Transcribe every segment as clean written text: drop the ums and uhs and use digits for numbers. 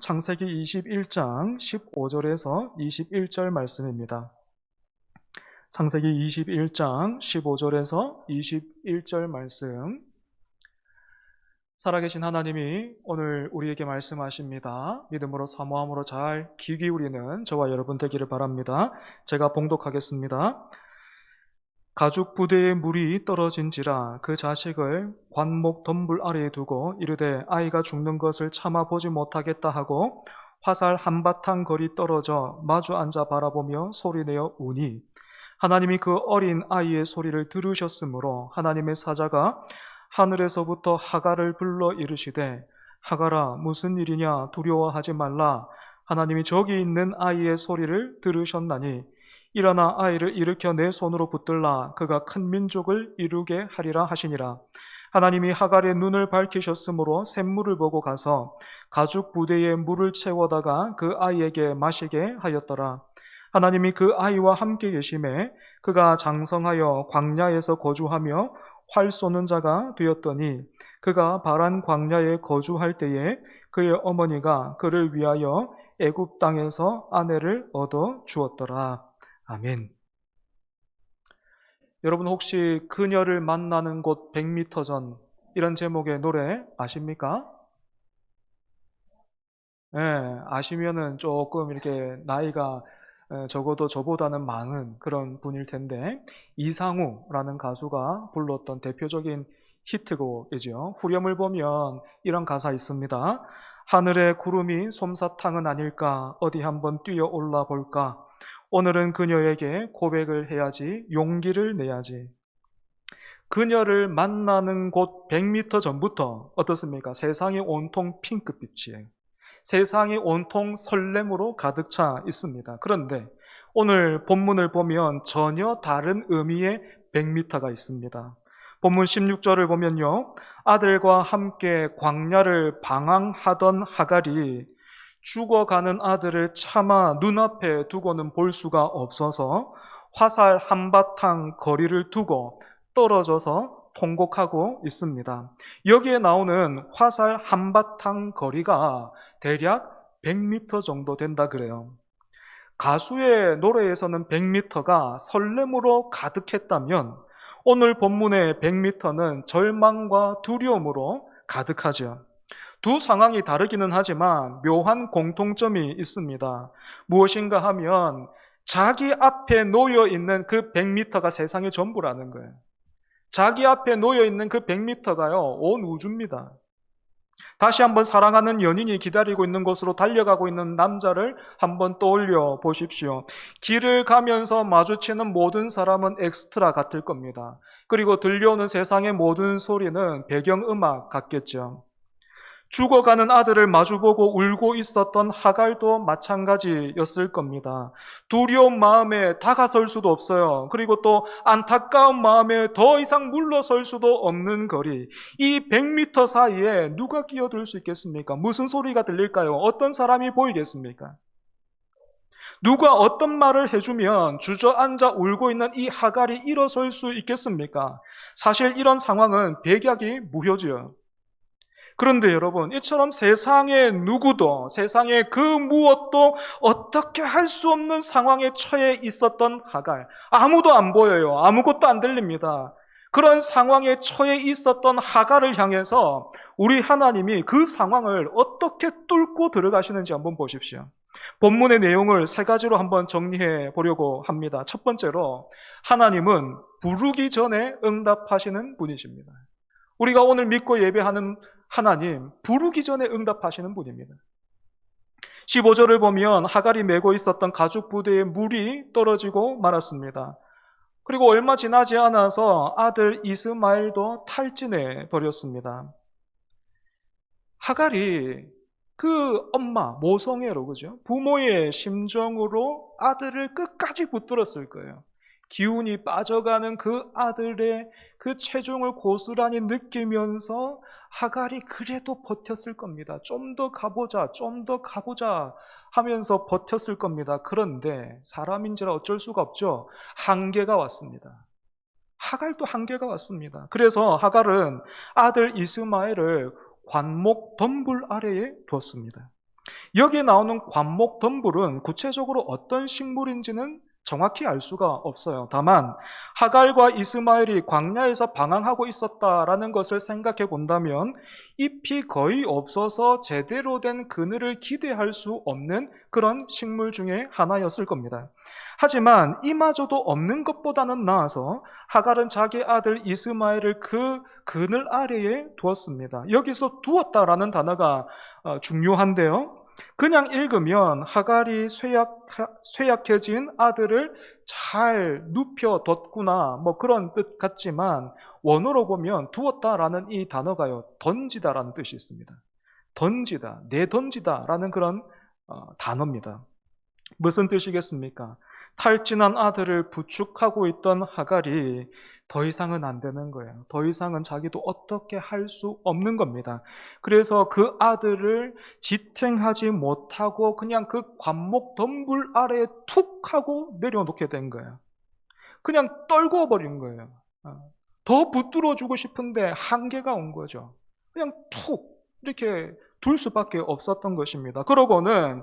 창세기 21장 15절에서 21절 말씀입니다. 창세기 21장 15절에서 21절 말씀. 살아계신 하나님이 오늘 우리에게 말씀하십니다. 믿음으로 사모함으로 잘 귀 기울이는 저와 여러분 되기를 바랍니다. 제가 봉독하겠습니다. 가죽 부대에 물이 떨어진지라 그 자식을 관목 덤불 아래에 두고 이르되 아이가 죽는 것을 참아 보지 못하겠다 하고 화살 한바탕 거리 떨어져 마주 앉아 바라보며 소리내어 우니 하나님이 그 어린 아이의 소리를 들으셨으므로 하나님의 사자가 하늘에서부터 하갈을 불러 이르시되 하갈아 무슨 일이냐 두려워하지 말라 하나님이 저기 있는 아이의 소리를 들으셨나니 일어나 아이를 일으켜 내 손으로 붙들라 그가 큰 민족을 이루게 하리라 하시니라. 하나님이 하갈의 눈을 밝히셨으므로 샘물을 보고 가서 가죽 부대에 물을 채워다가 그 아이에게 마시게 하였더라. 하나님이 그 아이와 함께 계심에 그가 장성하여 광야에서 거주하며 활 쏘는 자가 되었더니 그가 바란 광야에 거주할 때에 그의 어머니가 그를 위하여 애굽 땅에서 아내를 얻어 주었더라. 아멘. 여러분 혹시 그녀를 만나는 곳 100m 전 이런 제목의 노래 아십니까? 네, 아시면은 조금 이렇게 나이가 적어도 저보다는 많은 그런 분일 텐데 이상우라는 가수가 불렀던 대표적인 히트곡이죠. 후렴을 보면 이런 가사 있습니다. 하늘의 구름이 솜사탕은 아닐까 어디 한번 뛰어 올라 볼까 오늘은 그녀에게 고백을 해야지 용기를 내야지. 그녀를 만나는 곳 100m 전부터 어떻습니까? 세상이 온통 핑크빛이에요. 세상이 온통 설렘으로 가득 차 있습니다. 그런데 오늘 본문을 보면 전혀 다른 의미의 100m가 있습니다. 본문 16절을 보면요. 아들과 함께 광야를 방황하던 하갈이 죽어가는 아들을 차마 눈앞에 두고는 볼 수가 없어서 화살 한바탕 거리를 두고 떨어져서 통곡하고 있습니다. 여기에 나오는 화살 한바탕 거리가 대략 100m 정도 된다 그래요. 가수의 노래에서는 100m가 설렘으로 가득했다면 오늘 본문의 100m는 절망과 두려움으로 가득하죠. 두 상황이 다르기는 하지만 묘한 공통점이 있습니다. 무엇인가 하면 자기 앞에 놓여 있는 그 100m가 세상의 전부라는 거예요. 자기 앞에 놓여 있는 그 100m가요, 온 우주입니다. 다시 한번 사랑하는 연인이 기다리고 있는 곳으로 달려가고 있는 남자를 한번 떠올려 보십시오. 길을 가면서 마주치는 모든 사람은 엑스트라 같을 겁니다. 그리고 들려오는 세상의 모든 소리는 배경음악 같겠죠. 죽어가는 아들을 마주보고 울고 있었던 하갈도 마찬가지였을 겁니다. 두려운 마음에 다가설 수도 없어요. 그리고 또 안타까운 마음에 더 이상 물러설 수도 없는 거리. 이 100m 사이에 누가 끼어들 수 있겠습니까? 무슨 소리가 들릴까요? 어떤 사람이 보이겠습니까? 누가 어떤 말을 해주면 주저앉아 울고 있는 이 하갈이 일어설 수 있겠습니까? 사실 이런 상황은 백약이 무효죠. 그런데 여러분, 이처럼 세상의 누구도, 세상의 그 무엇도 어떻게 할 수 없는 상황에 처해 있었던 하갈. 아무도 안 보여요. 아무것도 안 들립니다. 그런 상황에 처해 있었던 하갈을 향해서 우리 하나님이 그 상황을 어떻게 뚫고 들어가시는지 한번 보십시오. 본문의 내용을 세 가지로 한번 정리해 보려고 합니다. 첫 번째로, 하나님은 부르기 전에 응답하시는 분이십니다. 우리가 오늘 믿고 예배하는 하나님, 부르기 전에 응답하시는 분입니다. 15절을 보면 하갈이 메고 있었던 가죽 부대에 물이 떨어지고 말았습니다. 그리고 얼마 지나지 않아서 아들 이스마엘도 탈진해 버렸습니다. 하갈이 그 엄마, 모성애로, 그죠? 부모의 심정으로 아들을 끝까지 붙들었을 거예요. 기운이 빠져가는 그 아들의 그 체중을 고스란히 느끼면서 하갈이 그래도 버텼을 겁니다. 좀 더 가보자, 좀 더 가보자 하면서 버텼을 겁니다. 그런데 사람인지라 어쩔 수가 없죠. 한계가 왔습니다. 하갈도 한계가 왔습니다. 그래서 하갈은 아들 이스마엘을 관목 덤불 아래에 두었습니다. 여기에 나오는 관목덤불은 구체적으로 어떤 식물인지는 정확히 알 수가 없어요. 다만 하갈과 이스마엘이 광야에서 방황하고 있었다라는 것을 생각해 본다면 잎이 거의 없어서 제대로 된 그늘을 기대할 수 없는 그런 식물 중에 하나였을 겁니다. 하지만 이마저도 없는 것보다는 나아서 하갈은 자기 아들 이스마엘을 그 그늘 아래에 두었습니다. 여기서 두었다라는 단어가 중요한데요. 그냥 읽으면 하갈이 쇠약해진 아들을 잘 눕혀뒀구나 뭐 그런 뜻 같지만 원어로 보면 두었다라는 이 단어가요, 던지다라는 뜻이 있습니다. 던지다, 내던지다라는 그런 단어입니다. 무슨 뜻이겠습니까? 탈진한 아들을 부축하고 있던 하갈이 더 이상은 안 되는 거예요. 더 이상은 자기도 어떻게 할 수 없는 겁니다. 그래서 그 아들을 지탱하지 못하고 그냥 그 관목 덤불 아래에 툭 하고 내려놓게 된 거예요. 그냥 떨궈 버린 거예요. 더 붙들어주고 싶은데 한계가 온 거죠. 그냥 툭 이렇게 둘 수밖에 없었던 것입니다. 그러고는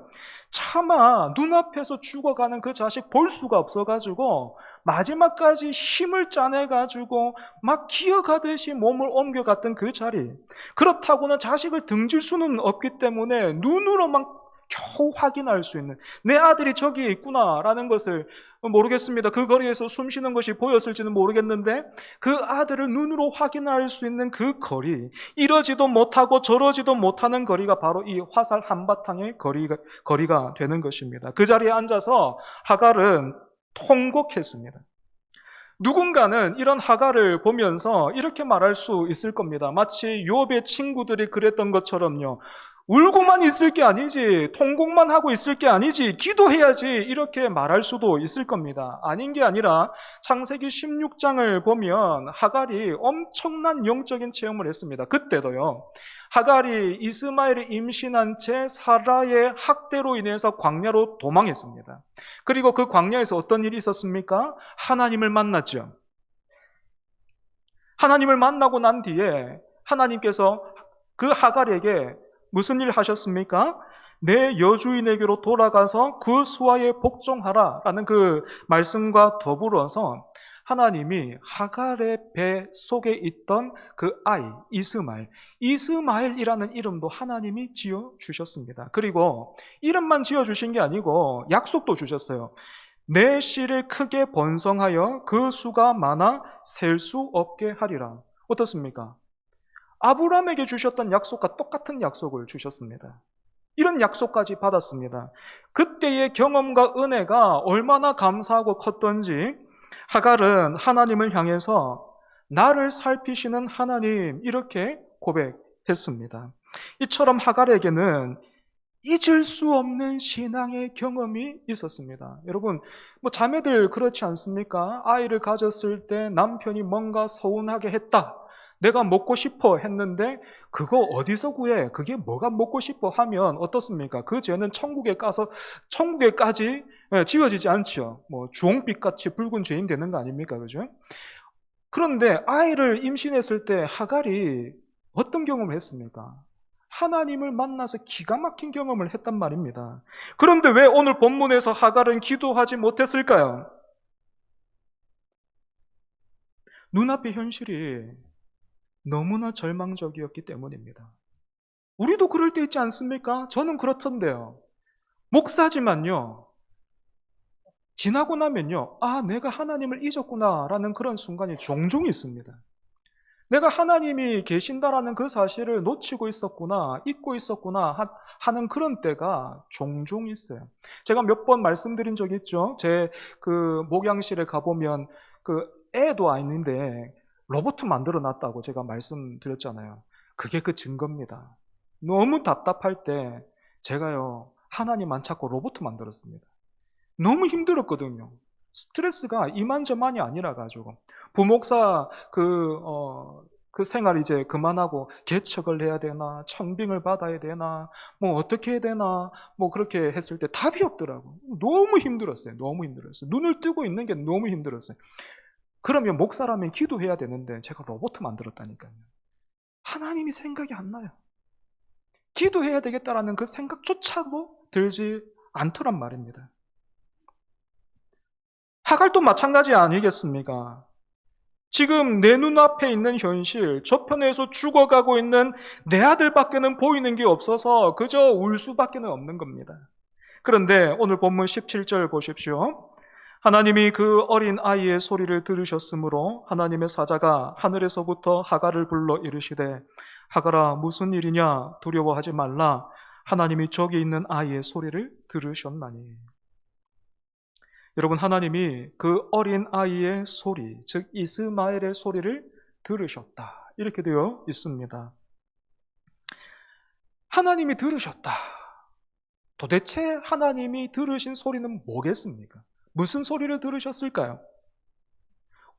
차마 눈앞에서 죽어가는 그 자식 볼 수가 없어가지고 마지막까지 힘을 짜내가지고 막 기어가듯이 몸을 옮겨갔던 그 자리, 그렇다고는 자식을 등질 수는 없기 때문에 눈으로만 겨우 확인할 수 있는, 내 아들이 저기에 있구나라는 것을 모르겠습니다. 그 거리에서 숨 쉬는 것이 보였을지는 모르겠는데 그 아들을 눈으로 확인할 수 있는 그 거리, 이러지도 못하고 저러지도 못하는 거리가 바로 이 화살 한바탕의 거리가 되는 것입니다. 그 자리에 앉아서 하갈은 통곡했습니다. 누군가는 이런 하갈을 보면서 이렇게 말할 수 있을 겁니다. 마치 욥의 친구들이 그랬던 것처럼요, 울고만 있을 게 아니지, 통곡만 하고 있을 게 아니지, 기도해야지, 이렇게 말할 수도 있을 겁니다. 아닌 게 아니라 창세기 16장을 보면 하갈이 엄청난 영적인 체험을 했습니다. 그때도요, 하갈이 이스마엘을 임신한 채 사라의 학대로 인해서 광야로 도망했습니다. 그리고 그 광야에서 어떤 일이 있었습니까? 하나님을 만났죠. 하나님을 만나고 난 뒤에 하나님께서 그 하갈에게 무슨 일 하셨습니까? 내 여주인에게로 돌아가서 그 수하에 복종하라 라는 그 말씀과 더불어서 하나님이 하갈의 배 속에 있던 그 아이 이스마엘이라는 이름도 하나님이 지어주셨습니다. 그리고 이름만 지어주신 게 아니고 약속도 주셨어요. 내 씨를 크게 번성하여 그 수가 많아 셀 수 없게 하리라. 어떻습니까? 아브라함에게 주셨던 약속과 똑같은 약속을 주셨습니다. 이런 약속까지 받았습니다. 그때의 경험과 은혜가 얼마나 감사하고 컸던지 하갈은 하나님을 향해서 나를 살피시는 하나님, 이렇게 고백했습니다. 이처럼 하갈에게는 잊을 수 없는 신앙의 경험이 있었습니다. 여러분, 자매들 그렇지 않습니까? 아이를 가졌을 때 남편이 뭔가 서운하게 했다, 내가 먹고 싶어 했는데 그거 어디서 구해? 그게 뭐가 먹고 싶어 하면 어떻습니까? 그 죄는 천국에까지 지워지지 않죠. 주홍빛같이 붉은 죄인 되는 거 아닙니까? 그죠? 그런데 아이를 임신했을 때 하갈이 어떤 경험을 했습니까? 하나님을 만나서 기가 막힌 경험을 했단 말입니다. 그런데 왜 오늘 본문에서 하갈은 기도하지 못했을까요? 눈앞의 현실이 너무나 절망적이었기 때문입니다. 우리도 그럴 때 있지 않습니까? 저는 그렇던데요. 목사지만요, 지나고 나면요, 내가 하나님을 잊었구나라는 그런 순간이 종종 있습니다. 내가 하나님이 계신다라는 그 사실을 놓치고 있었구나, 잊고 있었구나 하는 그런 때가 종종 있어요. 제가 몇 번 말씀드린 적이 있죠. 제 그 목양실에 가보면 그 애도 아닌데 로봇 만들어 놨다고 제가 말씀드렸잖아요. 그게 그 증거입니다. 너무 답답할 때 제가요, 하나님 안 찾고 로봇 만들었습니다. 너무 힘들었거든요. 스트레스가 이만저만이 아니라 가지고 부목사 그 생활 이제 그만하고 개척을 해야 되나, 청빙을 받아야 되나, 어떻게 해야 되나, 그렇게 했을 때 답이 없더라고. 너무 힘들었어요. 너무 힘들었어요. 눈을 뜨고 있는 게 너무 힘들었어요. 그러면 목사라면 기도해야 되는데 제가 로봇 만들었다니까요. 하나님이 생각이 안 나요. 기도해야 되겠다라는 그 생각조차도 들지 않더란 말입니다. 하갈도 마찬가지 아니겠습니까? 지금 내 눈앞에 있는 현실, 저편에서 죽어가고 있는 내 아들밖에는 보이는 게 없어서 그저 울 수밖에 없는 겁니다. 그런데 오늘 본문 17절 보십시오. 하나님이 그 어린 아이의 소리를 들으셨으므로 하나님의 사자가 하늘에서부터 하갈을 불러 이르시되 하갈아 무슨 일이냐 두려워하지 말라 하나님이 저기 있는 아이의 소리를 들으셨나니. 여러분, 하나님이 그 어린 아이의 소리, 즉 이스마엘의 소리를 들으셨다, 이렇게 되어 있습니다. 하나님이 들으셨다. 도대체 하나님이 들으신 소리는 뭐겠습니까? 무슨 소리를 들으셨을까요?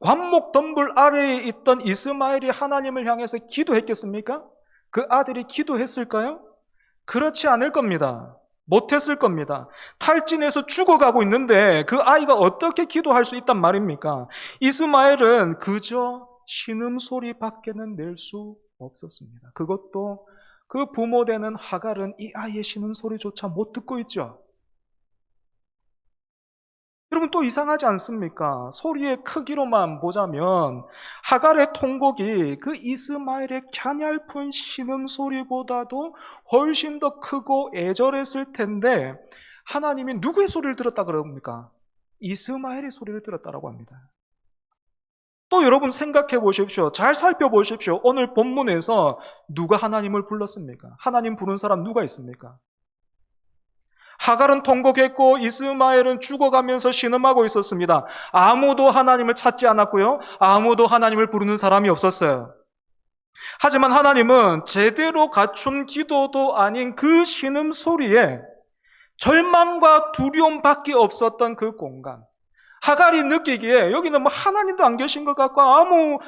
관목 덤불 아래에 있던 이스마엘이 하나님을 향해서 기도했겠습니까? 그 아들이 기도했을까요? 그렇지 않을 겁니다. 못했을 겁니다. 탈진해서 죽어가고 있는데 그 아이가 어떻게 기도할 수 있단 말입니까? 이스마엘은 그저 신음소리밖에는 낼 수 없었습니다. 그것도 그 부모 되는 하갈은 이 아이의 신음소리조차 못 듣고 있죠. 여러분, 또 이상하지 않습니까? 소리의 크기로만 보자면 하갈의 통곡이 그 이스마엘의 갸냘픈 신음소리보다도 훨씬 더 크고 애절했을 텐데 하나님이 누구의 소리를 들었다 그럽니까? 이스마엘의 소리를 들었다라고 합니다. 또 여러분 생각해 보십시오. 잘 살펴보십시오. 오늘 본문에서 누가 하나님을 불렀습니까? 하나님 부른 사람 누가 있습니까? 하갈은 통곡했고 이스마엘은 죽어가면서 신음하고 있었습니다. 아무도 하나님을 찾지 않았고요. 아무도 하나님을 부르는 사람이 없었어요. 하지만 하나님은 제대로 갖춘 기도도 아닌 그 신음 소리에 절망과 두려움밖에 없었던 그 공간, 하갈이 느끼기에 여기는 뭐 하나님도 안 계신 것 같고 아무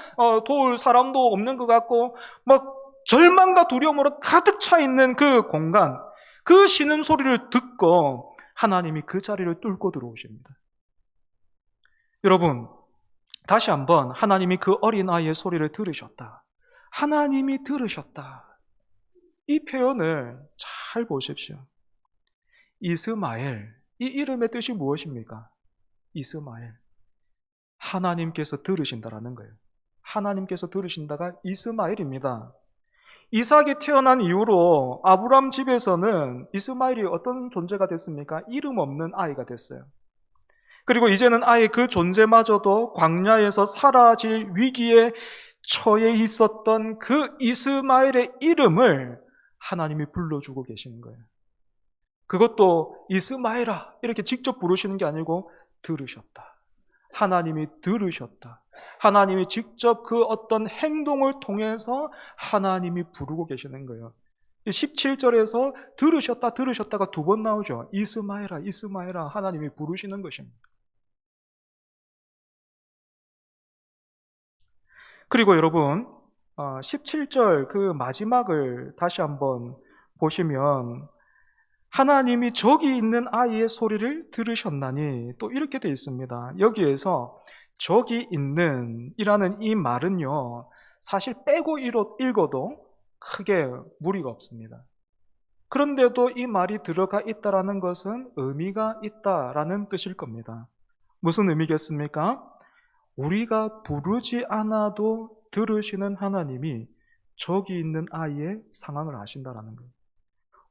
도울 사람도 없는 것 같고 막 절망과 두려움으로 가득 차 있는 그 공간, 그 신음소리를 듣고 하나님이 그 자리를 뚫고 들어오십니다. 여러분, 다시 한번 하나님이 그 어린아이의 소리를 들으셨다, 하나님이 들으셨다, 이 표현을 잘 보십시오. 이스마엘, 이 이름의 뜻이 무엇입니까? 이스마엘, 하나님께서 들으신다라는 거예요. 하나님께서 들으신다가 이스마엘입니다. 이삭이 태어난 이후로 아브람 집에서는 이스마엘이 어떤 존재가 됐습니까? 이름 없는 아이가 됐어요. 그리고 이제는 아예 그 존재마저도 광야에서 사라질 위기에 처해 있었던 그 이스마엘의 이름을 하나님이 불러주고 계시는 거예요. 그것도 이스마엘아 이렇게 직접 부르시는 게 아니고 들으셨다. 하나님이 들으셨다. 하나님이 직접 그 어떤 행동을 통해서 하나님이 부르고 계시는 거예요. 17절에서 들으셨다, 들으셨다가 두 번 나오죠. 이스마엘아, 이스마엘아, 하나님이 부르시는 것입니다. 그리고 여러분, 17절 그 마지막을 다시 한번 보시면 하나님이 저기 있는 아이의 소리를 들으셨나니 또 이렇게 되어 있습니다. 여기에서 저기 있는 이라는 이 말은요, 사실 빼고 읽어도 크게 무리가 없습니다. 그런데도 이 말이 들어가 있다라는 것은 의미가 있다라는 뜻일 겁니다. 무슨 의미겠습니까? 우리가 부르지 않아도 들으시는 하나님이 저기 있는 아이의 상황을 아신다라는 거예요.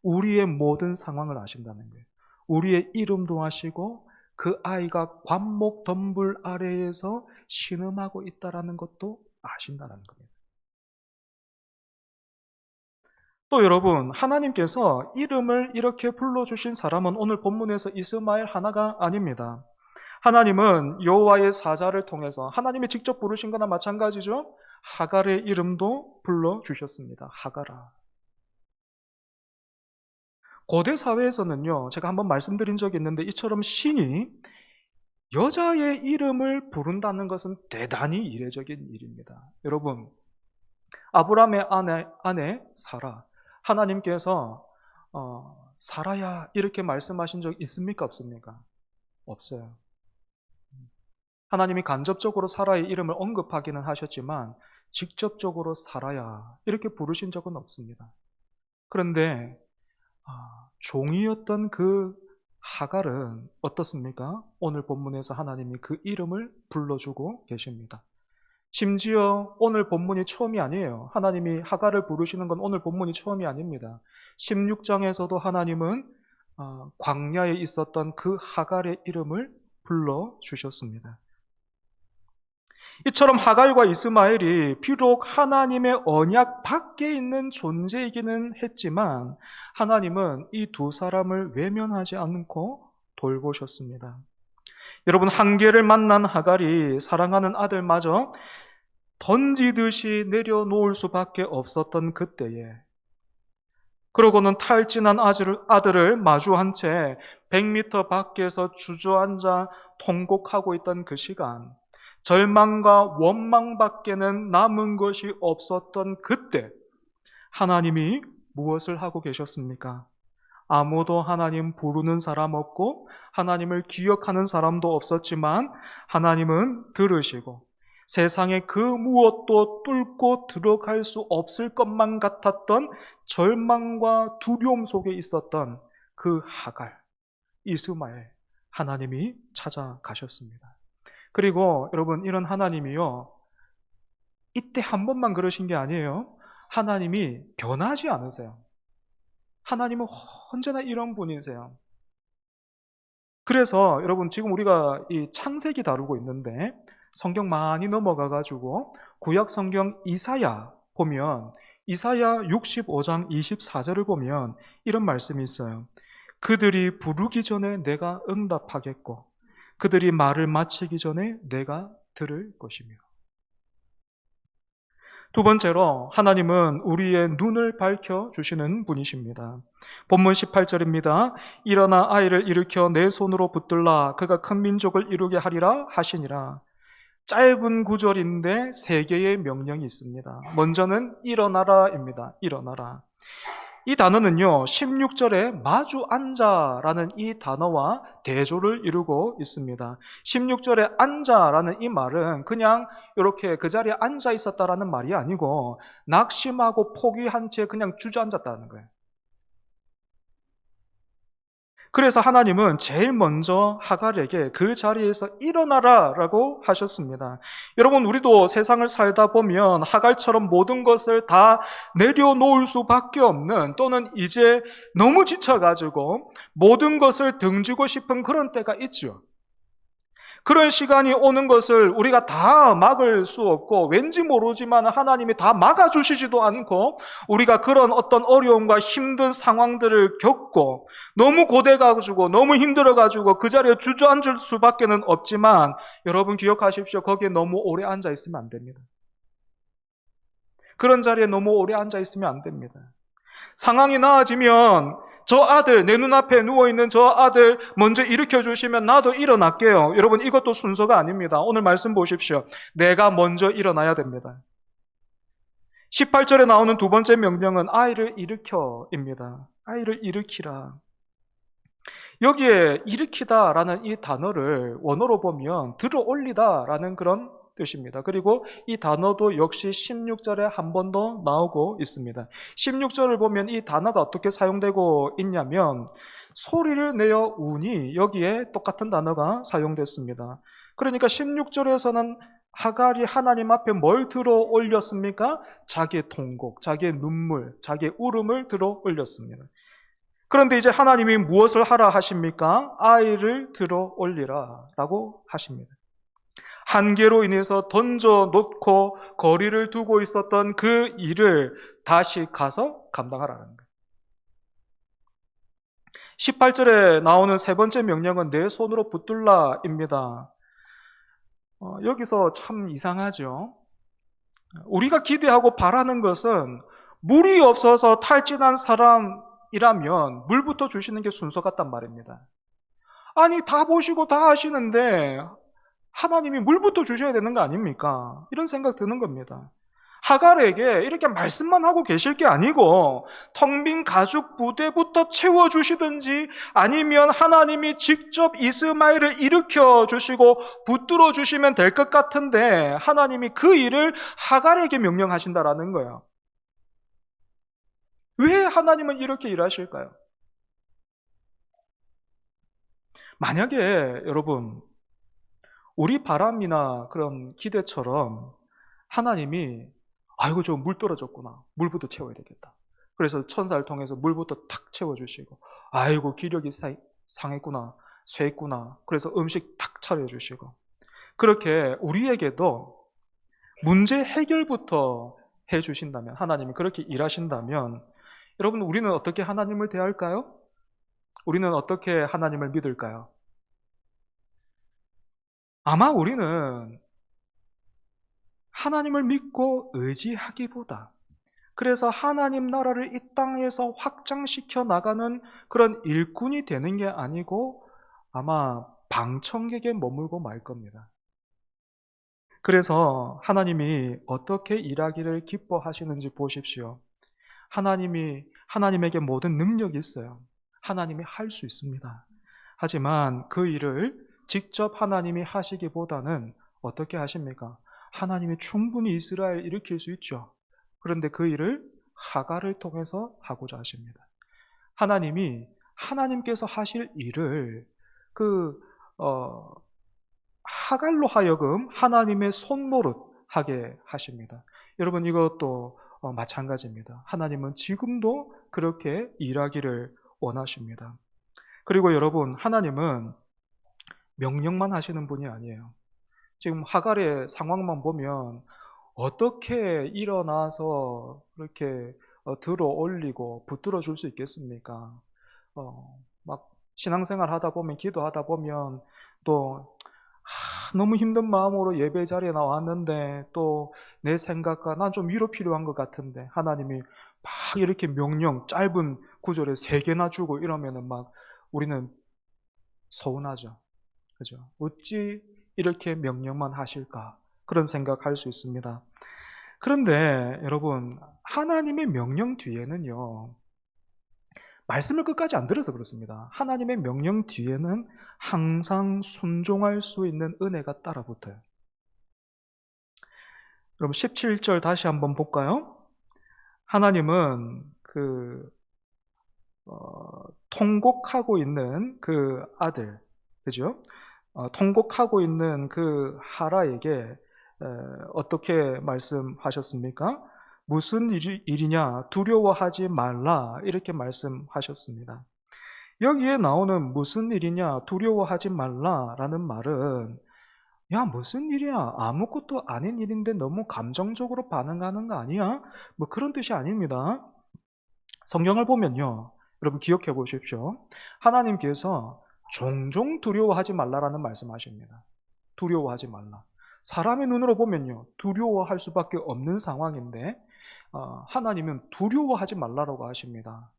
우리의 모든 상황을 아신다는 거예요. 우리의 이름도 아시고 그 아이가 관목 덤불 아래에서 신음하고 있다는 것도 아신다는 겁니다. 또 여러분, 하나님께서 이름을 이렇게 불러주신 사람은 오늘 본문에서 이스마엘 하나가 아닙니다. 하나님은 여호와의 사자를 통해서 하나님이 직접 부르신 거나 마찬가지죠. 하갈의 이름도 불러주셨습니다. 하갈아. 고대 사회에서는요, 제가 한번 말씀드린 적이 있는데 이처럼 신이 여자의 이름을 부른다는 것은 대단히 이례적인 일입니다. 여러분, 아브라함의 아내 사라, 하나님께서 사라야 이렇게 말씀하신 적 있습니까? 없습니까? 없어요. 하나님이 간접적으로 사라의 이름을 언급하기는 하셨지만 직접적으로 사라야 이렇게 부르신 적은 없습니다. 그런데 종이었던 그 하갈은 어떻습니까? 오늘 본문에서 하나님이 그 이름을 불러주고 계십니다. 심지어 오늘 본문이 처음이 아니에요. 하나님이 하갈을 부르시는 건 오늘 본문이 처음이 아닙니다. 16장에서도 하나님은 광야에 있었던 그 하갈의 이름을 불러주셨습니다. 이처럼 하갈과 이스마엘이 비록 하나님의 언약 밖에 있는 존재이기는 했지만 하나님은 이 두 사람을 외면하지 않고 돌보셨습니다. 여러분, 한계를 만난 하갈이 사랑하는 아들마저 던지듯이 내려놓을 수밖에 없었던 그때에, 그러고는 탈진한 아들을 마주한 채 100m 밖에서 주저앉아 통곡하고 있던 그 시간, 절망과 원망밖에는 남은 것이 없었던 그때 하나님이 무엇을 하고 계셨습니까? 아무도 하나님 부르는 사람 없고 하나님을 기억하는 사람도 없었지만 하나님은 들으시고 세상에 그 무엇도 뚫고 들어갈 수 없을 것만 같았던 절망과 두려움 속에 있었던 그 하갈, 이스마엘, 하나님이 찾아가셨습니다. 그리고 여러분, 이런 하나님이요, 이때 한 번만 그러신 게 아니에요. 하나님이 변하지 않으세요. 하나님은 언제나 이런 분이세요. 그래서 여러분, 지금 우리가 이 창세기 다루고 있는데 성경 많이 넘어가가지고 구약 성경 이사야 보면, 이사야 65장 24절을 보면 이런 말씀이 있어요. 그들이 부르기 전에 내가 응답하겠고 그들이 말을 마치기 전에 내가 들을 것이며. 두 번째로 하나님은 우리의 눈을 밝혀주시는 분이십니다. 본문 18절입니다. 일어나 아이를 일으켜 내 손으로 붙들라 그가 큰 민족을 이루게 하리라 하시니라. 짧은 구절인데 세 개의 명령이 있습니다. 먼저는 일어나라입니다. 일어나라. 이 단어는요, 16절에 마주 앉아라는 이 단어와 대조를 이루고 있습니다. 16절에 앉아라는 이 말은 그냥 이렇게 그 자리에 앉아 있었다라는 말이 아니고 낙심하고 포기한 채 그냥 주저앉았다는 거예요. 그래서 하나님은 제일 먼저 하갈에게 그 자리에서 일어나라 라고 하셨습니다. 여러분, 우리도 세상을 살다 보면 하갈처럼 모든 것을 다 내려놓을 수밖에 없는, 또는 이제 너무 지쳐가지고 모든 것을 등지고 싶은 그런 때가 있죠. 그런 시간이 오는 것을 우리가 다 막을 수 없고 왠지 모르지만 하나님이 다 막아주시지도 않고 우리가 그런 어떤 어려움과 힘든 상황들을 겪고 너무 고돼가지고 너무 힘들어가지고 그 자리에 주저앉을 수밖에 는 없지만, 여러분 기억하십시오. 거기에 너무 오래 앉아 있으면 안 됩니다. 그런 자리에 너무 오래 앉아 있으면 안 됩니다. 상황이 나아지면 저 아들, 내 눈앞에 누워있는 저 아들 먼저 일으켜주시면 나도 일어날게요. 여러분, 이것도 순서가 아닙니다. 오늘 말씀 보십시오. 내가 먼저 일어나야 됩니다. 18절에 나오는 두 번째 명령은 아이를 일으켜입니다. 아이를 일으키라. 여기에 일으키다라는 이 단어를 원어로 보면 들어 올리다라는 그런 뜻입니다. 그리고 이 단어도 역시 16절에 한 번 더 나오고 있습니다. 16절을 보면 이 단어가 어떻게 사용되고 있냐면 소리를 내어 우니, 여기에 똑같은 단어가 사용됐습니다. 그러니까 16절에서는 하갈이 하나님 앞에 뭘 들어 올렸습니까? 자기의 통곡, 자기의 눈물, 자기의 울음을 들어 올렸습니다. 그런데 이제 하나님이 무엇을 하라 하십니까? 아이를 들어 올리라 라고 하십니다. 한계로 인해서 던져놓고 거리를 두고 있었던 그 일을 다시 가서 감당하라는 거예요. 18절에 나오는 세 번째 명령은 내 손으로 붙들라입니다. 여기서 참 이상하죠. 우리가 기대하고 바라는 것은 물이 없어서 탈진한 사람이라면 물부터 주시는 게 순서 같단 말입니다. 아니, 다 보시고 다 하시는데 하나님이 물부터 주셔야 되는 거 아닙니까? 이런 생각 드는 겁니다. 하갈에게 이렇게 말씀만 하고 계실 게 아니고 텅 빈 가죽 부대부터 채워주시든지 아니면 하나님이 직접 이스마엘을 일으켜 주시고 붙들어 주시면 될 것 같은데 하나님이 그 일을 하갈에게 명령하신다라는 거예요. 왜 하나님은 이렇게 일하실까요? 만약에 여러분, 우리 바람이나 그런 기대처럼 하나님이 아이고 저 물 떨어졌구나, 물부터 채워야 되겠다, 그래서 천사를 통해서 물부터 탁 채워주시고, 아이고 기력이 상했구나, 쇠했구나, 그래서 음식 탁 차려주시고, 그렇게 우리에게도 문제 해결부터 해주신다면, 하나님이 그렇게 일하신다면, 여러분 우리는 어떻게 하나님을 대할까요? 우리는 어떻게 하나님을 믿을까요? 아마 우리는 하나님을 믿고 의지하기보다, 그래서 하나님 나라를 이 땅에서 확장시켜 나가는 그런 일꾼이 되는 게 아니고 아마 방청객에 머물고 말 겁니다. 그래서 하나님이 어떻게 일하기를 기뻐하시는지 보십시오. 하나님에게 모든 능력이 있어요. 하나님이 할 수 있습니다. 하지만 그 일을 직접 하나님이 하시기보다는 어떻게 하십니까? 하나님이 충분히 이스라엘 일으킬 수 있죠. 그런데 그 일을 하갈을 통해서 하고자 하십니다. 하나님께서 하실 일을 하갈로 하여금 하나님의 손노릇 하게 하십니다. 여러분 이것도 마찬가지입니다. 하나님은 지금도 그렇게 일하기를 원하십니다. 그리고 여러분, 하나님은 명령만 하시는 분이 아니에요. 지금 하갈의 상황만 보면 어떻게 일어나서 그렇게 들어 올리고 붙들어 줄 수 있겠습니까? 막 신앙생활 하다 보면, 기도하다 보면 또 너무 힘든 마음으로 예배 자리에 나왔는데 또 내 생각과 난 좀 위로 필요한 것 같은데 하나님이 막 이렇게 명령 짧은 구절에 3개나 주고 이러면은 막 우리는 서운하죠. 그죠? 어찌 이렇게 명령만 하실까? 그런 생각할 수 있습니다. 그런데 여러분, 하나님의 명령 뒤에는요, 말씀을 끝까지 안 들어서 그렇습니다. 하나님의 명령 뒤에는 항상 순종할 수 있는 은혜가 따라 붙어요. 그럼 17절 다시 한번 볼까요? 하나님은 통곡하고 있는 그 아들, 그죠? 통곡하고 있는 그 하라에게 어떻게 말씀하셨습니까? 무슨 일이냐, 두려워하지 말라, 이렇게 말씀하셨습니다. 여기에 나오는 무슨 일이냐, 두려워하지 말라라는 말은 야, 무슨 일이야, 아무것도 아닌 일인데 너무 감정적으로 반응하는 거 아니야? 뭐 그런 뜻이 아닙니다. 성경을 보면요, 여러분 기억해 보십시오. 하나님께서 종종 두려워하지 말라라는 말씀하십니다. 두려워하지 말라. 사람의 눈으로 보면요, 두려워할 수밖에 없는 상황인데 하나님은 두려워하지 말라라고 하십니다.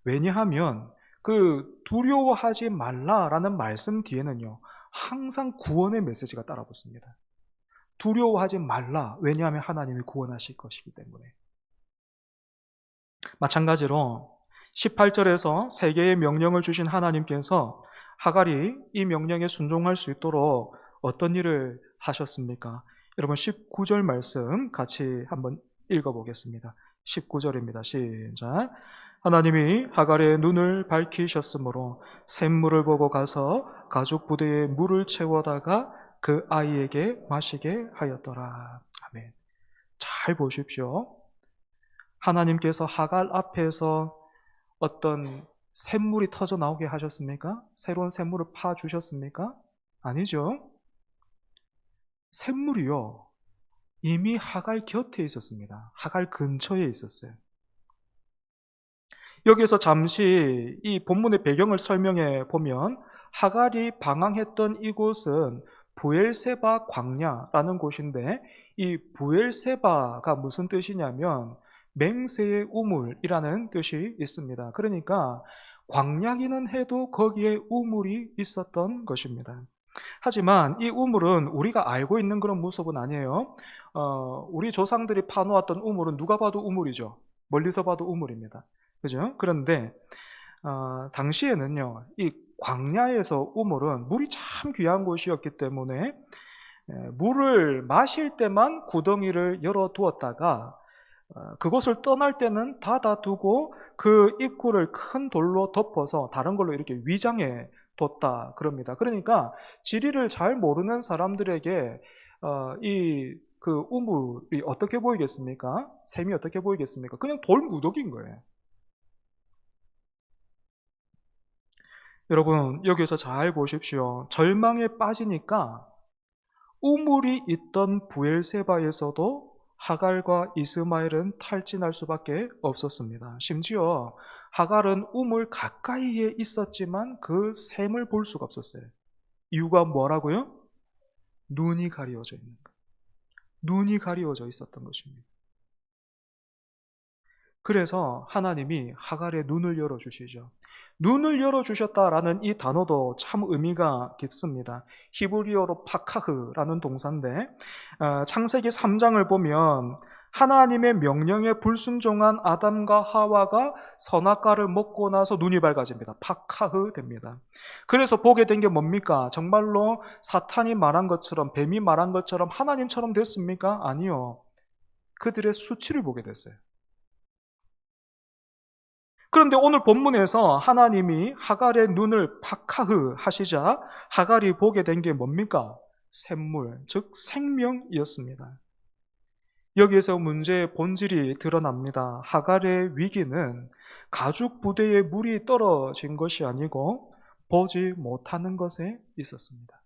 왜냐하면 그 두려워하지 말라라는 말씀 뒤에는요, 항상 구원의 메시지가 따라 붙습니다. 두려워하지 말라. 왜냐하면 하나님이 구원하실 것이기 때문에. 마찬가지로 18절에서 3개의 명령을 주신 하나님께서 하갈이 이 명령에 순종할 수 있도록 어떤 일을 하셨습니까? 여러분 19절 말씀 같이 한번 읽어보겠습니다. 19절입니다. 시작. 하나님이 하갈의 눈을 밝히셨으므로 샘물을 보고 가서 가죽 부대에 물을 채워다가 그 아이에게 마시게 하였더라. 아멘. 잘 보십시오. 하나님께서 하갈 앞에서 어떤 샘물이 터져 나오게 하셨습니까? 새로운 샘물을 파 주셨습니까? 아니죠. 샘물이요, 이미 하갈 곁에 있었습니다. 하갈 근처에 있었어요. 여기서 잠시 이 본문의 배경을 설명해 보면 하갈이 방황했던 이곳은 부엘세바 광야라는 곳인데, 이 부엘세바가 무슨 뜻이냐면 맹세의 우물이라는 뜻이 있습니다. 그러니까 광야기는 해도 거기에 우물이 있었던 것입니다. 하지만 이 우물은 우리가 알고 있는 그런 모습은 아니에요. 우리 조상들이 파놓았던 우물은 누가 봐도 우물이죠. 멀리서 봐도 우물입니다. 그죠? 그런데 당시에는요, 이 광야에서 우물은 물이 참 귀한 곳이었기 때문에 물을 마실 때만 구덩이를 열어 두었다가 그곳을 떠날 때는 닫아두고 그 입구를 큰 돌로 덮어서 다른 걸로 이렇게 위장해 뒀다 그럽니다. 그러니까 지리를 잘 모르는 사람들에게 이 그 우물이 어떻게 보이겠습니까? 샘이 어떻게 보이겠습니까? 그냥 돌무더기인 거예요. 여러분, 여기서 잘 보십시오. 절망에 빠지니까 우물이 있던 부엘세바에서도 하갈과 이스마엘은 탈진할 수밖에 없었습니다. 심지어 하갈은 우물 가까이에 있었지만 그 샘을 볼 수가 없었어요. 이유가 뭐라고요? 눈이 가려져 있는 거예요. 눈이 가려져 있었던 것입니다. 그래서 하나님이 하갈의 눈을 열어주시죠. 눈을 열어주셨다라는 이 단어도 참 의미가 깊습니다. 히브리어로 파카흐라는 동사인데 창세기 3장을 보면 하나님의 명령에 불순종한 아담과 하와가 선악과를 먹고 나서 눈이 밝아집니다. 파카흐 됩니다. 그래서 보게 된 게 뭡니까? 정말로 사탄이 말한 것처럼, 뱀이 말한 것처럼 하나님처럼 됐습니까? 아니요. 그들의 수치를 보게 됐어요. 그런데 오늘 본문에서 하나님이 하갈의 눈을 파카흐 하시자 하갈이 보게 된 게 뭡니까? 샘물, 즉 생명이었습니다. 여기에서 문제의 본질이 드러납니다. 하갈의 위기는 가죽 부대에 물이 떨어진 것이 아니고 보지 못하는 것에 있었습니다.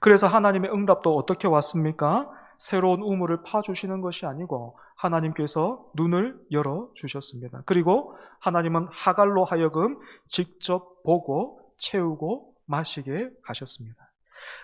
그래서 하나님의 응답도 어떻게 왔습니까? 새로운 우물을 파주시는 것이 아니고 하나님께서 눈을 열어주셨습니다. 그리고 하나님은 하갈로 하여금 직접 보고 채우고 마시게 하셨습니다.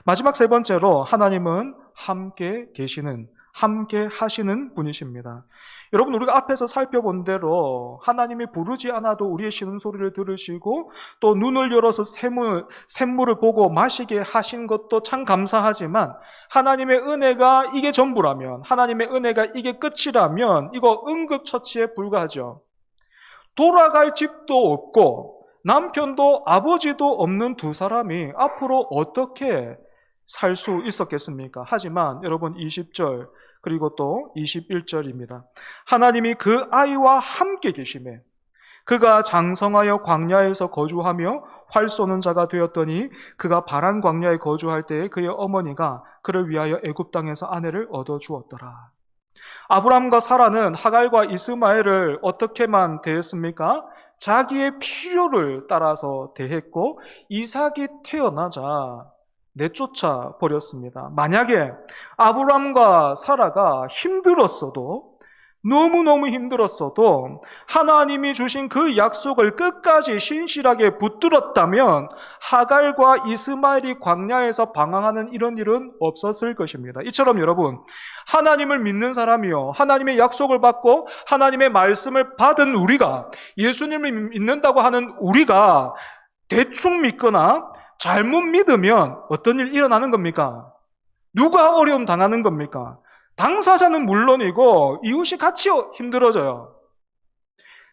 마지막 세 번째로 하나님은 함께 계시는, 함께 하시는 분이십니다. 여러분, 우리가 앞에서 살펴본 대로 하나님이 부르지 않아도 우리의 신음소리를 들으시고 또 눈을 열어서 샘물을 보고 마시게 하신 것도 참 감사하지만 하나님의 은혜가 이게 전부라면, 하나님의 은혜가 이게 끝이라면 이거 응급처치에 불과하죠. 돌아갈 집도 없고 남편도 아버지도 없는 두 사람이 앞으로 어떻게 살 수 있었겠습니까? 하지만 여러분 20절 그리고 또 21절입니다. 하나님이 그 아이와 함께 계시매 그가 장성하여 광야에서 거주하며 활 쏘는 자가 되었더니 그가 바란 광야에 거주할 때에 그의 어머니가 그를 위하여 애굽 땅에서 아내를 얻어 주었더라. 아브람과 사라는 하갈과 이스마엘을 어떻게만 대했습니까? 자기의 필요를 따라서 대했고 이삭이 태어나자 내쫓아 버렸습니다. 만약에 아브람과 사라가 힘들었어도, 너무너무 힘들었어도 하나님이 주신 그 약속을 끝까지 신실하게 붙들었다면 하갈과 이스마엘이 광야에서 방황하는 이런 일은 없었을 것입니다. 이처럼 여러분, 하나님을 믿는 사람이요, 하나님의 약속을 받고 하나님의 말씀을 받은 우리가, 예수님을 믿는다고 하는 우리가 대충 믿거나 잘못 믿으면 어떤 일 일어나는 겁니까? 누가 어려움 당하는 겁니까? 당사자는 물론이고 이웃이 같이 힘들어져요.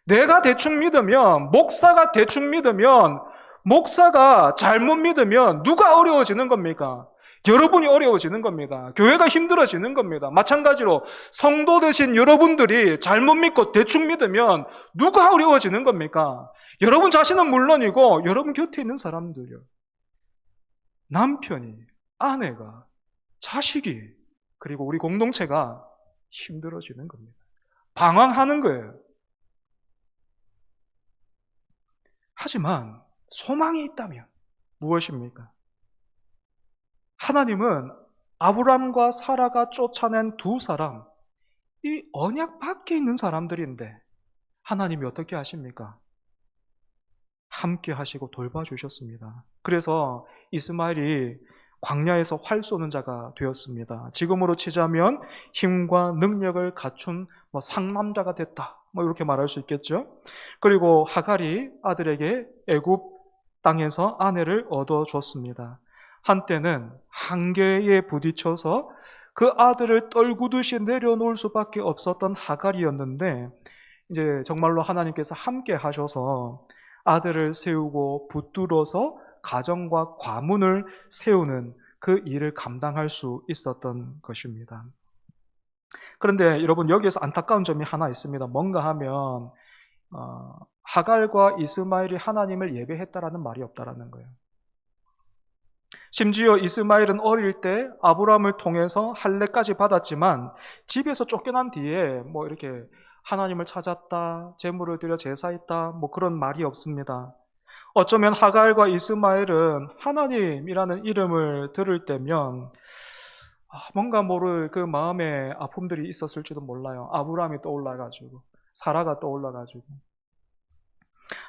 내가 대충 믿으면, 목사가 대충 믿으면, 목사가 잘못 믿으면 누가 어려워지는 겁니까? 여러분이 어려워지는 겁니다. 교회가 힘들어지는 겁니다. 마찬가지로 성도 되신 여러분들이 잘못 믿고 대충 믿으면 누가 어려워지는 겁니까? 여러분 자신은 물론이고 여러분 곁에 있는 사람들이요. 남편이, 아내가, 자식이, 그리고 우리 공동체가 힘들어지는 겁니다. 방황하는 거예요. 하지만 소망이 있다면 무엇입니까? 하나님은 아브람과 사라가 쫓아낸 두 사람, 이 언약 밖에 있는 사람들인데 하나님이 어떻게 하십니까? 함께 하시고 돌봐주셨습니다. 그래서 이스마엘이 광야에서 활 쏘는 자가 되었습니다. 지금으로 치자면 힘과 능력을 갖춘 상남자가 됐다, 이렇게 말할 수 있겠죠. 그리고 하갈이 아들에게 애굽 땅에서 아내를 얻어줬습니다. 한때는 한계에 부딪혀서 그 아들을 떨구듯이 내려놓을 수밖에 없었던 하갈이었는데 이제 정말로 하나님께서 함께 하셔서 아들을 세우고 붙들어서 가정과 과문을 세우는 그 일을 감당할 수 있었던 것입니다. 그런데 여러분, 여기에서 안타까운 점이 하나 있습니다. 뭔가 하면 하갈과 이스마엘이 하나님을 예배했다라는 말이 없다라는 거예요. 심지어 이스마엘은 어릴 때 아브라함을 통해서 할례까지 받았지만 집에서 쫓겨난 뒤에 뭐 이렇게 하나님을 찾았다, 제물을 드려 제사했다, 뭐 그런 말이 없습니다. 어쩌면 하갈과 이스마엘은 하나님이라는 이름을 들을 때면 뭔가 모를 그 마음의 아픔들이 있었을지도 몰라요. 아브라함이 떠올라가지고, 사라가 떠올라가지고.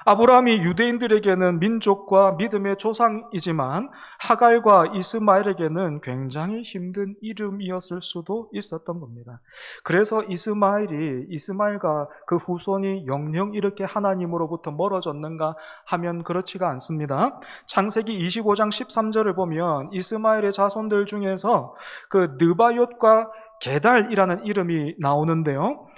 아브라함이 유대인들에게는 민족과 믿음의 조상이지만 하갈과 이스마엘에게는 굉장히 힘든 이름이었을 수도 있었던 겁니다. 그래서 이스마엘과 그 후손이 영영 이렇게 하나님으로부터 멀어졌는가 하면 그렇지가 않습니다. 창세기 25장 13절을 보면 이스마엘의 자손들 중에서 그 느바옅과 게달이라는 이름이 나오는데요.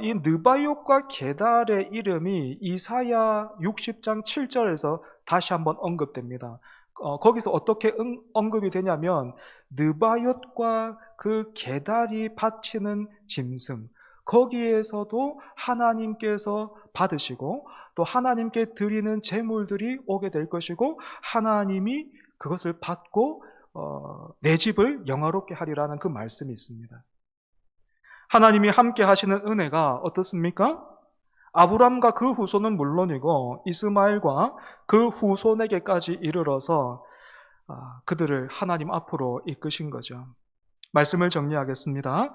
이 느바옅과 게달의 이름이 이사야 60장 7절에서 다시 한번 언급됩니다. 거기서 어떻게 언급이 되냐면 느바옅과 그 게달이 바치는 짐승, 거기에서도 하나님께서 받으시고 또 하나님께 드리는 제물들이 오게 될 것이고 하나님이 그것을 받고 내 집을 영화롭게 하리라는 그 말씀이 있습니다. 하나님이 함께 하시는 은혜가 어떻습니까? 아브람과 그 후손은 물론이고 이스마엘과 그 후손에게까지 이르러서 그들을 하나님 앞으로 이끄신 거죠. 말씀을 정리하겠습니다.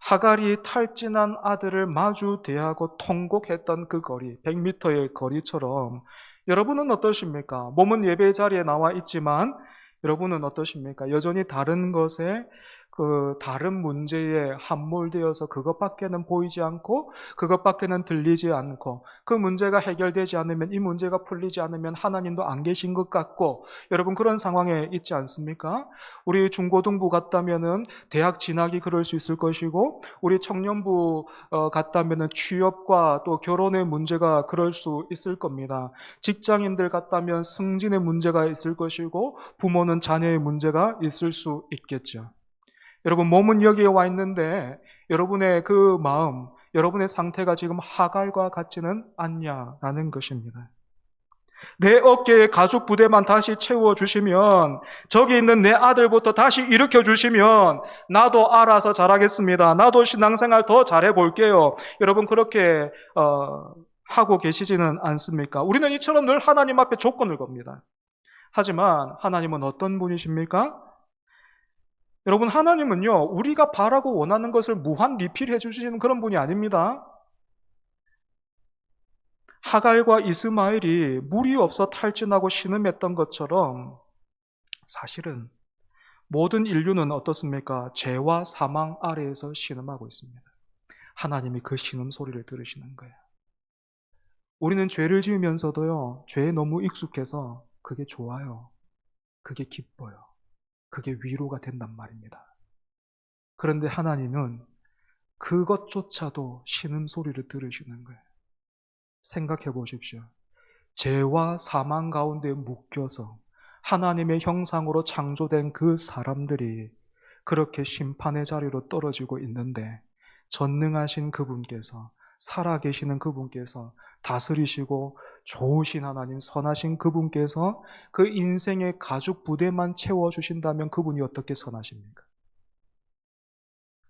하갈이 탈진한 아들을 마주 대하고 통곡했던 그 거리, 100m의 거리처럼 여러분은 어떠십니까? 몸은 예배 자리에 나와 있지만 여러분은 어떠십니까? 여전히 다른 것에 그 다른 문제에 함몰되어서 그것밖에는 보이지 않고 그것밖에는 들리지 않고 그 문제가 해결되지 않으면 이 문제가 풀리지 않으면 하나님도 안 계신 것 같고 여러분 그런 상황에 있지 않습니까? 우리 중고등부 갔다면은 대학 진학이 그럴 수 있을 것이고 우리 청년부 갔다면은 취업과 또 결혼의 문제가 그럴 수 있을 겁니다. 직장인들 갔다면 승진의 문제가 있을 것이고 부모는 자녀의 문제가 있을 수 있겠죠. 여러분 몸은 여기에 와 있는데 여러분의 그 마음, 여러분의 상태가 지금 하갈과 같지는 않냐라는 것입니다. 내 어깨에 가죽 부대만 다시 채워주시면 저기 있는 내 아들부터 다시 일으켜주시면 나도 알아서 잘하겠습니다. 나도 신앙생활 더 잘해볼게요. 여러분 그렇게 하고 계시지는 않습니까? 우리는 이처럼 늘 하나님 앞에 조건을 겁니다. 하지만 하나님은 어떤 분이십니까? 여러분 하나님은요 우리가 바라고 원하는 것을 무한 리필해 주시는 그런 분이 아닙니다. 하갈과 이스마엘이 물이 없어 탈진하고 신음했던 것처럼 사실은 모든 인류는 어떻습니까? 죄와 사망 아래에서 신음하고 있습니다. 하나님이 그 신음 소리를 들으시는 거예요. 우리는 죄를 지으면서도요 죄에 너무 익숙해서 그게 좋아요. 그게 기뻐요. 그게 위로가 된단 말입니다. 그런데 하나님은 그것조차도 신음소리를 들으시는 거예요. 생각해 보십시오. 죄와 사망 가운데 묶여서 하나님의 형상으로 창조된 그 사람들이 그렇게 심판의 자리로 떨어지고 있는데 전능하신 그분께서 살아계시는 그분께서 다스리시고 좋으신 하나님 선하신 그분께서 그 인생의 가죽 부대만 채워주신다면 그분이 어떻게 선하십니까?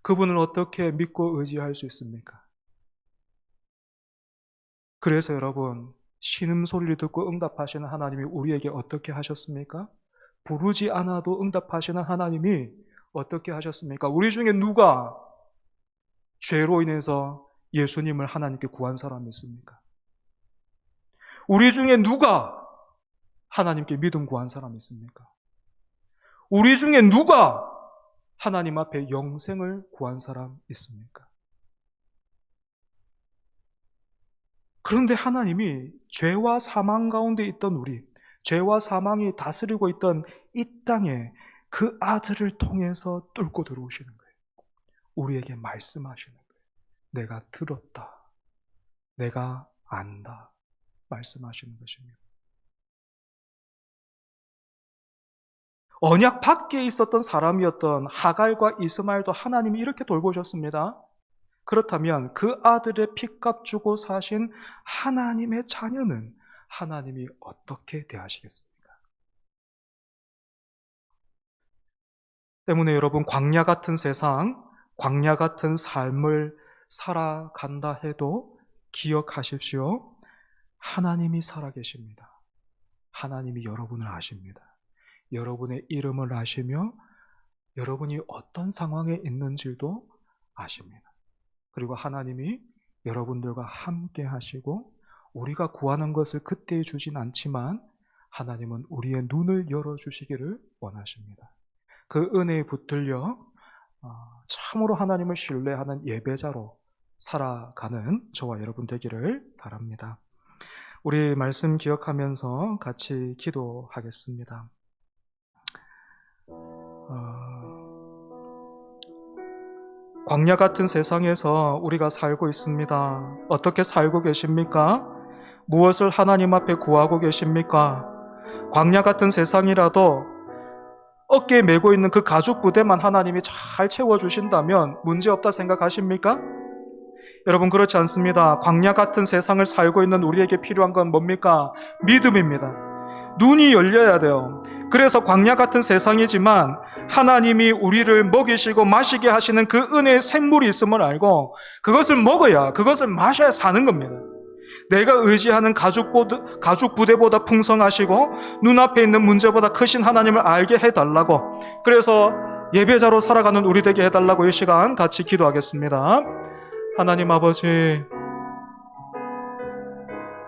그분을 어떻게 믿고 의지할 수 있습니까? 그래서 여러분 신음소리를 듣고 응답하시는 하나님이 우리에게 어떻게 하셨습니까? 부르지 않아도 응답하시는 하나님이 어떻게 하셨습니까? 우리 중에 누가 죄로 인해서 예수님을 하나님께 구한 사람이 있습니까? 우리 중에 누가 하나님께 믿음 구한 사람이 있습니까? 우리 중에 누가 하나님 앞에 영생을 구한 사람 있습니까? 그런데 하나님이 죄와 사망 가운데 있던 우리, 죄와 사망이 다스리고 있던 이 땅에 그 아들을 통해서 뚫고 들어오시는 거예요. 우리에게 말씀하시는 거예요. 내가 들었다. 내가 안다. 말씀하시는 것입니다. 언약 밖에 있었던 사람이었던 하갈과 이스마엘도 하나님이 이렇게 돌보셨습니다. 그렇다면 그 아들의 핏값 주고 사신 하나님의 자녀는 하나님이 어떻게 대하시겠습니까? 때문에 여러분, 광야 같은 세상, 광야 같은 삶을 살아간다 해도 기억하십시오. 하나님이 살아계십니다. 하나님이 여러분을 아십니다. 여러분의 이름을 아시며 여러분이 어떤 상황에 있는지도 아십니다. 그리고 하나님이 여러분들과 함께 하시고 우리가 구하는 것을 그때 주진 않지만 하나님은 우리의 눈을 열어주시기를 원하십니다. 그 은혜에 붙들려 참으로 하나님을 신뢰하는 예배자로 살아가는 저와 여러분 되기를 바랍니다. 우리 말씀 기억하면서 같이 기도하겠습니다. 광야 같은 세상에서 우리가 살고 있습니다. 어떻게 살고 계십니까? 무엇을 하나님 앞에 구하고 계십니까? 광야 같은 세상이라도 어깨에 메고 있는 그 가죽 부대만 하나님이 잘 채워주신다면 문제없다 생각하십니까? 여러분, 그렇지 않습니다. 광야 같은 세상을 살고 있는 우리에게 필요한 건 뭡니까? 믿음입니다. 눈이 열려야 돼요. 그래서 광야 같은 세상이지만 하나님이 우리를 먹이시고 마시게 하시는 그 은혜의 샘물이 있음을 알고 그것을 먹어야, 그것을 마셔야 사는 겁니다. 내가 의지하는 가죽 부대보다 풍성하시고 눈앞에 있는 문제보다 크신 하나님을 알게 해달라고, 그래서 예배자로 살아가는 우리 되게 해달라고 이 시간 같이 기도하겠습니다. 하나님 아버지,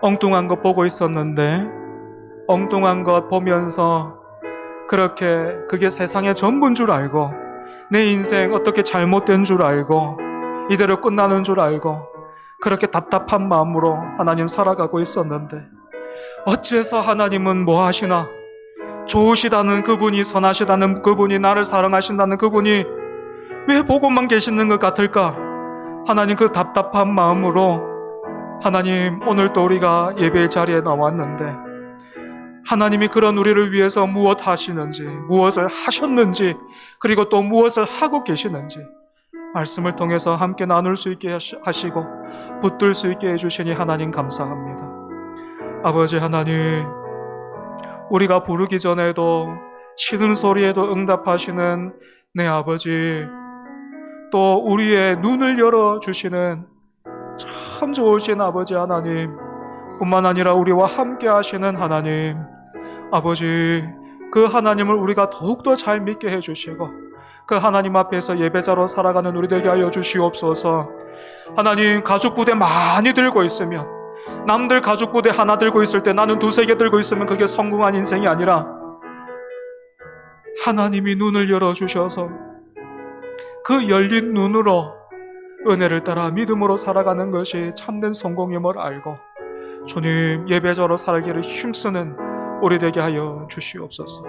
엉뚱한 것 보고 있었는데 엉뚱한 것 보면서 그렇게 그게 세상의 전부인 줄 알고 내 인생 어떻게 잘못된 줄 알고 이대로 끝나는 줄 알고 그렇게 답답한 마음으로 하나님 살아가고 있었는데 어째서 하나님은 뭐 하시나? 좋으시다는 그분이, 선하시다는 그분이, 나를 사랑하신다는 그분이 왜 보고만 계시는 것 같을까? 하나님, 그 답답한 마음으로 하나님, 오늘도 우리가 예배의 자리에 나왔는데 하나님이 그런 우리를 위해서 무엇 하시는지, 무엇을 하셨는지, 그리고 또 무엇을 하고 계시는지 말씀을 통해서 함께 나눌 수 있게 하시고 붙들 수 있게 해주시니 하나님 감사합니다. 아버지 하나님, 우리가 부르기 전에도 신음소리에도 응답하시는 내 아버지, 또 우리의 눈을 열어주시는 참 좋으신 아버지 하나님, 뿐만 아니라 우리와 함께 하시는 하나님, 아버지, 그 하나님을 우리가 더욱더 잘 믿게 해주시고 그 하나님 앞에서 예배자로 살아가는 우리 되게 하여 주시옵소서. 하나님, 가죽부대 많이 들고 있으면, 남들 가죽부대 하나 들고 있을 때 나는 두세 개 들고 있으면 그게 성공한 인생이 아니라 하나님이 눈을 열어주셔서 그 열린 눈으로 은혜를 따라 믿음으로 살아가는 것이 참된 성공임을 알고 주님, 예배자로 살기를 힘쓰는 우리 되게 하여 주시옵소서.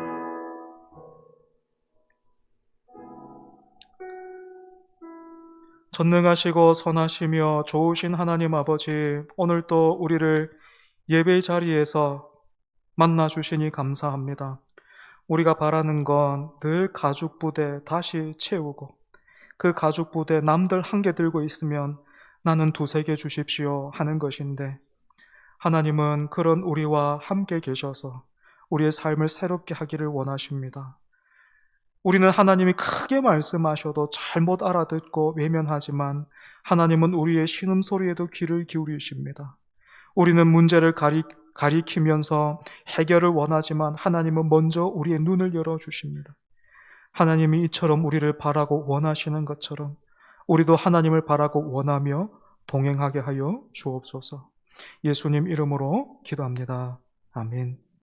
전능하시고 선하시며 좋으신 하나님 아버지, 오늘 또 우리를 예배의 자리에서 만나주시니 감사합니다. 우리가 바라는 건 늘 가죽 부대 다시 채우고, 그 가죽 부대 남들 한 개 들고 있으면 나는 두세 개 주십시오 하는 것인데, 하나님은 그런 우리와 함께 계셔서 우리의 삶을 새롭게 하기를 원하십니다. 우리는 하나님이 크게 말씀하셔도 잘못 알아듣고 외면하지만 하나님은 우리의 신음소리에도 귀를 기울이십니다. 우리는 문제를 가리키면서 해결을 원하지만 하나님은 먼저 우리의 눈을 열어주십니다. 하나님이 이처럼 우리를 바라고 원하시는 것처럼 우리도 하나님을 바라고 원하며 동행하게 하여 주옵소서. 예수님 이름으로 기도합니다. 아멘.